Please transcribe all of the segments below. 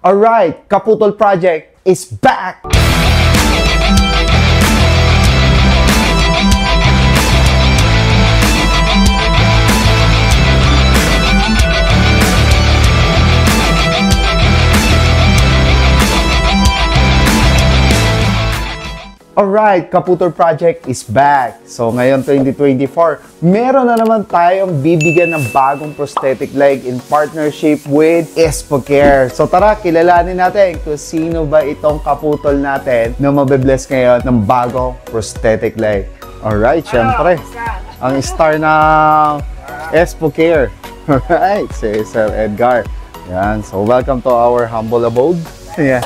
Alright, Kaputol Project is back! Alright, Kaputol Project is back. So ngayon 2024, meron na naman tayong bibigyan ng bagong prosthetic leg in partnership with Espocare. So tara, kilalanin natin kung sino ba itong kaputol natin na mabibless ngayon ng bagong prosthetic leg. Alright, syempre, ang star ng Espocare. Alright, si Sir Edgar. Yan, so welcome to our humble abode. Yeah.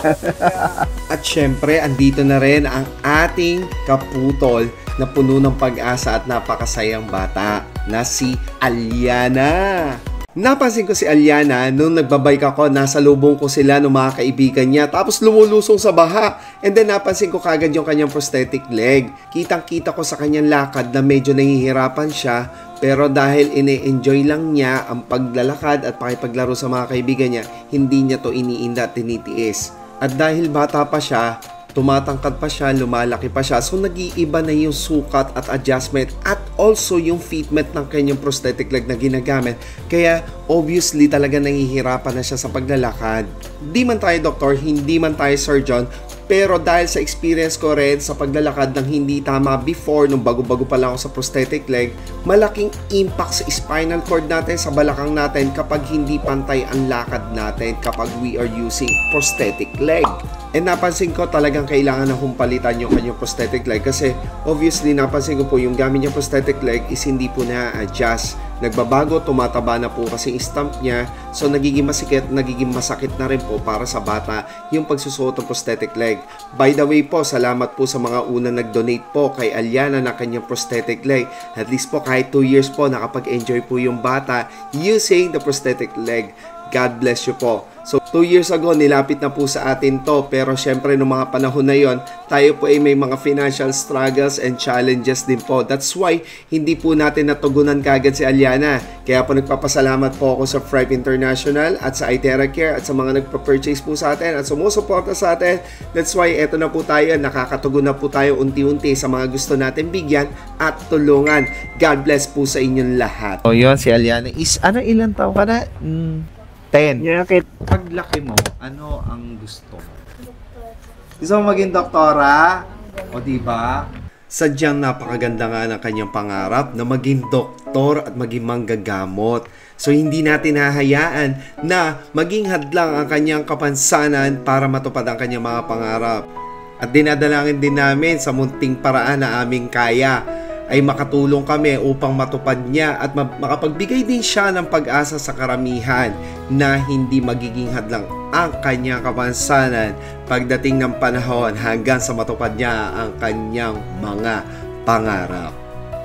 At syempre, andito na rin ang ating kaputol na puno ng pag-asa at napakasayang bata na si Aliana. Napansin ko si Aliana nung nagbabike ako, nasa lubong ko sila ng mga kaibigan niya, tapos lumulusong sa baha. And then napansin ko kagad yung kanyang prosthetic leg. Kitang-kita ko sa kanyang lakad na medyo nahihirapan siya. Pero dahil ine-enjoy lang niya ang paglalakad at pakipaglaro sa mga kaibigan niya, hindi niya to iniinda at tinitiis. At dahil bata pa siya, tumatangkad pa siya, lumalaki pa siya, so nag-iiba na yung sukat at adjustment at also yung fitment ng kanyang prosthetic leg na ginagamit. Kaya obviously talaga nahihirapan na siya sa paglalakad. Di man tayo doktor, hindi man tayo surgeon, pero dahil sa experience ko rin sa paglalakad ng hindi tama before, nung bago-bago pa lang ako sa prosthetic leg, malaking impact sa spinal cord natin, sa balakang natin kapag hindi pantay ang lakad natin kapag we are using prosthetic leg. And napansin ko talagang kailangan na humpalitan yung kanyang prosthetic leg kasi obviously napansin ko po yung gamit niyang prosthetic leg is hindi po na-adjust. Nagbabago, tumataba na po kasi yung stump niya, so nagiging masakit na rin po para sa bata yung pagsusuot ng prosthetic leg. By the way po, salamat po sa mga unang nag-donate po kay Aliana na kanyang prosthetic leg. At least po kahit 2 years po nakapag-enjoy po yung bata using the prosthetic leg. God bless you po. So 2 years ago nilapit na po sa atin to, pero syempre noong mga panahon na yon, tayo po ay may mga financial struggles and challenges din po. That's why hindi po natin natugunan kagad si Aliana. Kaya po nagpapasalamat po ako sa Fripe International at sa Itera Care at sa mga nagpa-purchase po sa atin at sumusuporta sa atin. That's why eto na po tayo, nakakatugon na po tayo unti-unti sa mga gusto natin bigyan at tulungan. God bless po sa inyong lahat. So yun, si Aliana is, ilang taon ka na? 10. Yeah, okay. Paglaki mo, ano ang gusto mo? Gusto mo maging doktora? O diba? Sadyang napakaganda nga ng kanyang pangarap na maging doktor at maging manggagamot. So hindi natin hahayaan na maging hadlang ang kanyang kapansanan para matupad ang kanyang mga pangarap. At dinadalangin din namin sa munting paraan na aming kaya ay makatulong kami upang matupad niya at makapagbigay din siya ng pag-asa sa karamihan na hindi magiging hadlang ang kanyang kapansanan pagdating ng panahon hanggang sa matupad niya ang kanyang mga pangarap.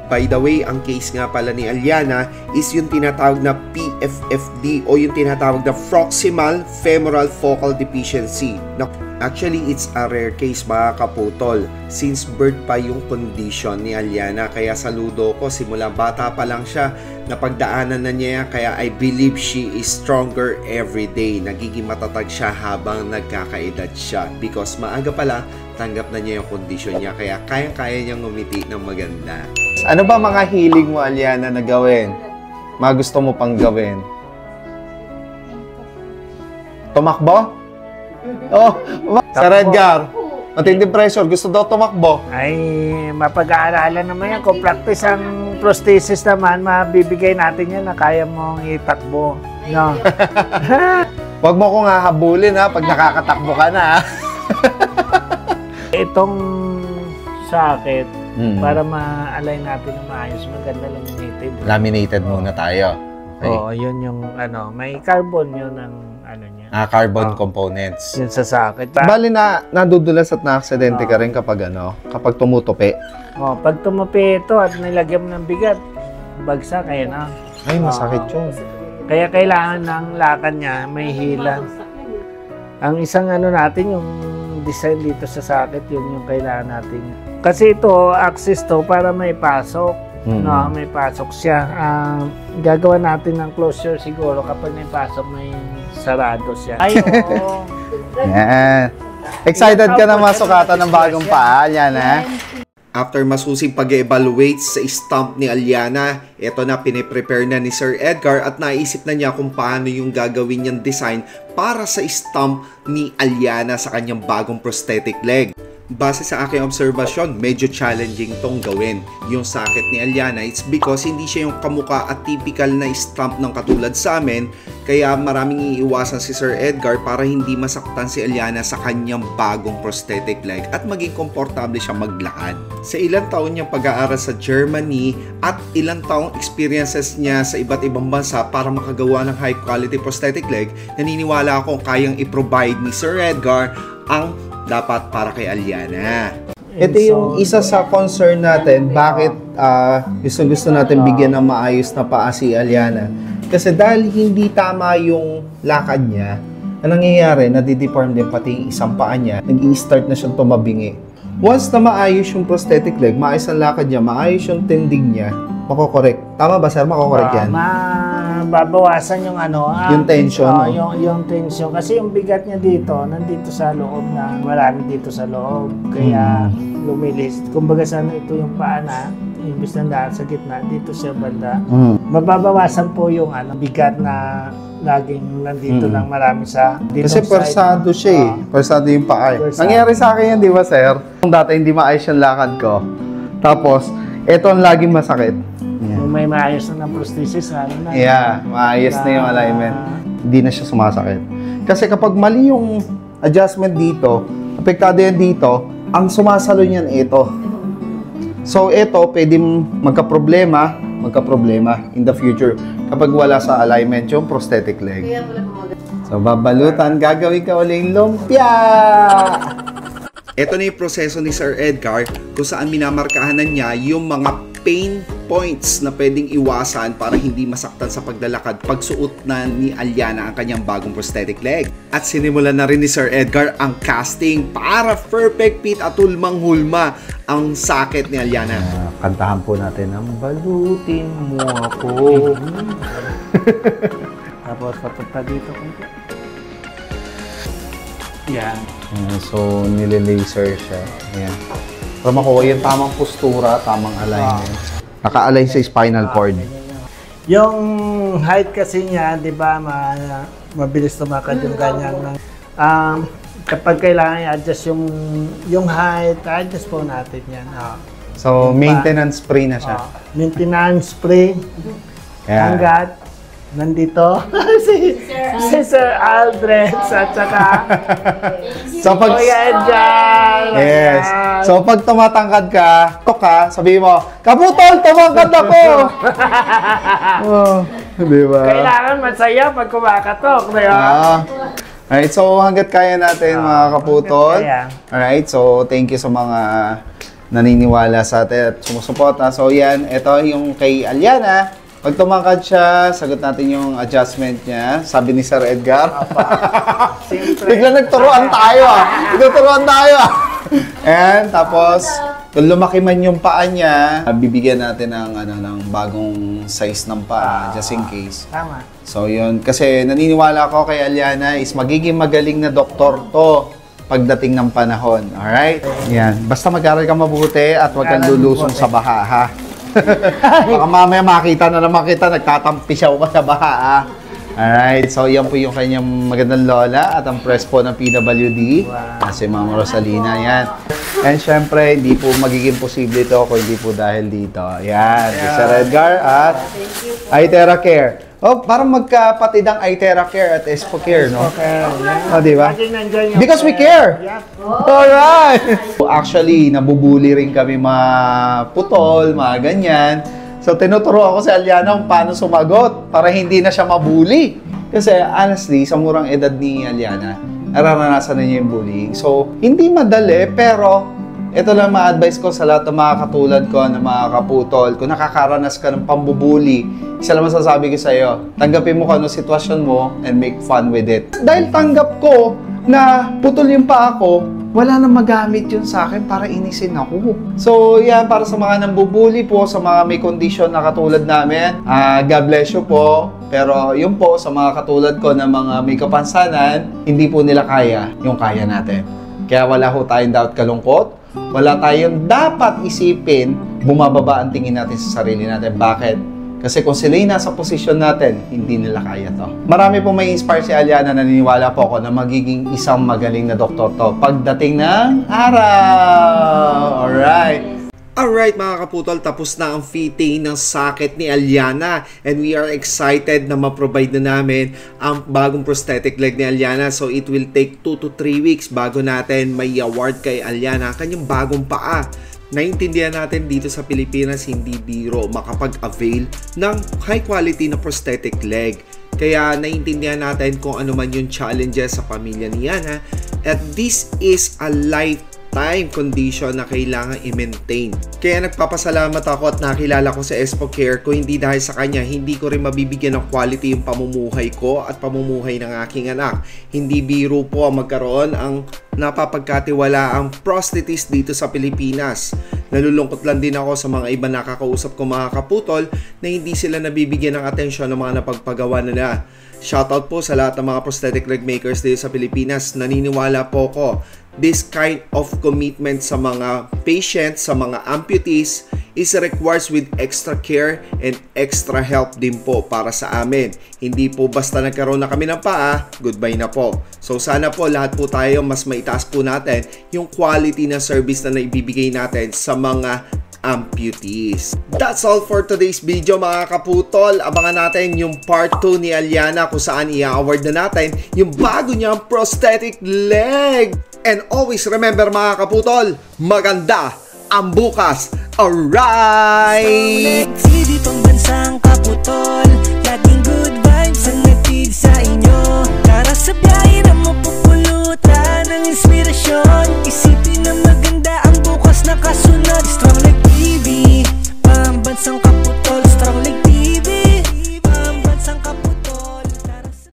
By the way, ang case nga pala ni Aliana is yung tinatawag na PFFD o yung tinatawag na Proximal Femoral Focal Deficiency. Actually, it's a rare case mga kaputol. Since birth pa yung condition ni Aliana. Kaya saludo ko, simula bata pa lang siya, napagdaanan na niya. Kaya I believe she is stronger every day. Nagiging matatag siya habang nagkakaedad siya. Because maaga pala, tanggap na niya yung condition niya. Kaya kaya niyang ngumiti ng maganda. Ano ba mga hilig mo, Aliana, na gawin? Mga gusto mo pang gawin? Tumakbo? Oh, Sir Edgar, matinding pressure. Gusto daw tumakbo. Ay, mapag-aaralan naman yan. Kung practice ang prosthesis naman, mabibigay natin yan na kaya mong itakbo. No? Huwag mo kong hahabulin ha, pag nakakatakbo ka na ha. Itong sakit, para ma-align natin ng maayos, maganda laminated. Laminated muna tayo. Okay. Oo, yun yung may carbon yun ang niya. Carbon components. Yun sa sakit. Bali na nadudulas at na-aksidente ka rin kapag kapag tumutupi. Pag tumupi ito at nilagyan mo ng bigat, bagsak na. Ay, masakit yun. Kaya kailangan ng lakad niya, may hila. Ang isang natin, yung design dito sa sakit, yun yung kailangan natin. Kasi ito, access to para may pasok. No, may pasok siya. Gagawa natin ng closure siguro kapag may pasok, may sarado siya. Ay, oo. Yan. Excited ka na masukatan ng bagong paa, Aliana? After masusing pag-evaluate sa stump ni Aliana, eto na piniprepare na ni Sir Edgar at naisip na niya kung paano yung gagawin niyang design para sa stump ni Aliana sa kanyang bagong prosthetic leg. Base sa aking obserbasyon, medyo challenging tong gawin. Yung sakit ni Aliana, it's because hindi siya yung kamukha at typical na stump ng katulad sa amin, kaya maraming iiwasan si Sir Edgar para hindi masaktan si Aliana sa kanyang bagong prosthetic leg at maging komportable siya maglakad. Sa ilang taon niyang pag-aaral sa Germany at ilang taong experiences niya sa iba't ibang bansa para makagawa ng high quality prosthetic leg, naniniwala akong kayang i-provide ni Sir Edgar ang dapat para kay Aliana. Ito yung isa sa concern natin, bakit gusto natin bigyan ng maayos na paa si Aliana. Kasi dahil hindi tama yung lakad niya, ang nangyayari, nadideform din pati yung isang paa niya, nag-i-start na siyang tumabingi. Once na maayos yung prosthetic leg, maayos ang lakad niya, maayos yung tending niya, makokorek. Tama ba, sir? Makokorek yan? Mababawasan yung yung tension. Yung tension. Kasi yung bigat niya dito, nandito sa loob na, marami dito sa loob. Kaya lumilis. Kumbaga sana ito yung paa na, imbis na daan sa gitna, dito siya banda. Mababawasan po yung bigat na laging nandito lang marami sa dito. Kasi persado siya eh. Persado yung paa. Nangyari sa akin yan, di ba, sir? Kung dati hindi maayos yung lakad ko. Tapos, ito ang laging masakit. Kung may maayos na ng prosthesis, maayos na yung alignment. Hindi na siya sumasakit. Kasi kapag mali yung adjustment dito, apektado yan dito, ang sumasalo niyan ito. So, ito, pwedeng magka-problema in the future kapag wala sa alignment yung prosthetic leg. So, babalutan, gagawin ka uling lumpia! Ito na yung proseso ni Sir Edgar kung saan minamarkahanan niya yung mga pain points na pwedeng iwasan para hindi masaktan sa paglalakad pagsuot na ni Aliana ang kanyang bagong prosthetic leg. At sinimulan na rin ni Sir Edgar ang casting para perfect fit at hulmang-hulma ang sakit ni Aliana. Kantahan po natin ang balutin mo ako. Tapos papunta dito ko. Yan. So, nile-laser siya. Ayan. Para makuha yung tamang postura, tamang alignment. Naka-align sa spinal cord. Yung height kasi niya, di ba, mabilis tumakad yung ganyan. Kapag kailangan i-adjust yung height, adjust po natin yan. So, maintenance spray na siya. Maintenance spray. Hanggat nandito si Sir Aldred at saka so pag yes. So pag tumatangkad ka, sabihin mo, "Kaputol, tumangkad ako." Di ba? Kailangan masaya pag kumakatok, di ba? Alright, so hanggat kaya natin mga kaputol. Alright, so thank you sa mga naniniwala sa atin at sumusuporta. So yan, ito yung kay Aliana. Pag tumangkad siya, sagot natin yung adjustment niya. Sabi ni Sir Edgar. Bigla nagturuan tayo Nagturuan tayo And tapos, kung lumaki man yung paa niya, bibigyan natin ng bagong size ng paa, just in case. Tama. So yun, kasi naniniwala ko kay Aliana is magiging magaling na doktor to pagdating ng panahon. Alright? Yan. Basta mag-aral ka mabuti at huwag kang lulusong sa baha, ha? Baka mamaya makita na naman kita, nagtatampisaw ka sa baha. Alright, so yan po yung kanyang magandang lola at ang press po ng PWD. Si Mama Rosalina, yan. And syempre, hindi po magiging posible ito kung hindi po dahil dito. Yan, si Sir Edgar at iTerra Care. Oh, parang magkapatid ang iTerra Care at Espo Care, no? Oh, di ba? Because we care! Alright! Actually, nabubuli rin kami mga putol, mga ganyan. So, tinuturo ako si Aliana kung paano sumagot para hindi na siya mabuli. Kasi, honestly, sa murang edad ni Aliana, nararanasan na niya yung bullying. So, hindi madali, pero ito lang ma-advise ko sa lahat ng mga katulad ko, ng mga kaputol. Kung nakakaranas ka ng pambubuli, isa lang masasabi ko sa iyo, tanggapin mo kung ano sitwasyon mo and make fun with it. Dahil tanggap ko na putol yung paa ko, wala nang magamit yun sa akin para inisin ako. So, yan, para sa mga nambubuli po, sa mga may kondisyon na katulad namin, God bless you po. Pero yun po, sa mga katulad ko na mga may kapansanan, hindi po nila kaya yung kaya natin. Kaya wala ho tayong dapat kalungkot, wala tayong dapat isipin, bumababa ang tingin natin sa sarili natin. Bakit? Kasi kung sila yung nasa posisyon natin, hindi nila kaya to. Marami pong may inspire si Aliana, naniniwala po ako na magiging isang magaling na doktor to pagdating ng araw. Alright. Alright mga kaputol, tapos na ang fitting ng socket ni Aliana and we are excited na ma-provide na namin ang bagong prosthetic leg ni Aliana. So it will take 2 to 3 weeks bago natin may award kay Aliana ang kanyang bagong paa. Naintindihan natin dito sa Pilipinas, hindi biro makapag-avail ng high quality na prosthetic leg. Kaya naintindihan natin kung ano man yung challenges sa pamilya ni Yana. At this is a lifetime condition na kailangan i-maintain. Kaya nagpapasalamat ako at nakilala ko sa Espocare. Kung hindi dahil sa kanya, hindi ko rin mabibigyan ng quality yung pamumuhay ko at pamumuhay ng aking anak. Hindi biro po ang magkaroon ang napapagkatiwala ang prosthetist dito sa Pilipinas. Nalulungkot lang din ako sa mga iba nakakausap ko mga kaputol na hindi sila nabibigyan ng atensyon ng mga napagpagawa nila. Shoutout po sa lahat ng mga prosthetic leg makers dito sa Pilipinas. Naniniwala po ko this kind of commitment sa mga patients, sa mga amputees is requires with extra care and extra help din po para sa amin. Hindi po basta nagkaroon na kami ng paa, goodbye na po. So sana po lahat po tayo mas maitaas po natin yung quality na service na naibibigay natin sa mga amputees. That's all for today's video mga kaputol. Abangan natin yung part 2 ni Aliana kung saan i-award na natin yung bago niyang prosthetic leg. And always remember mga kaputol, maganda ang bukas. Alright! TV pambansang kaputol, laging good vibes ang natid sa inyo. Tara sa biyahe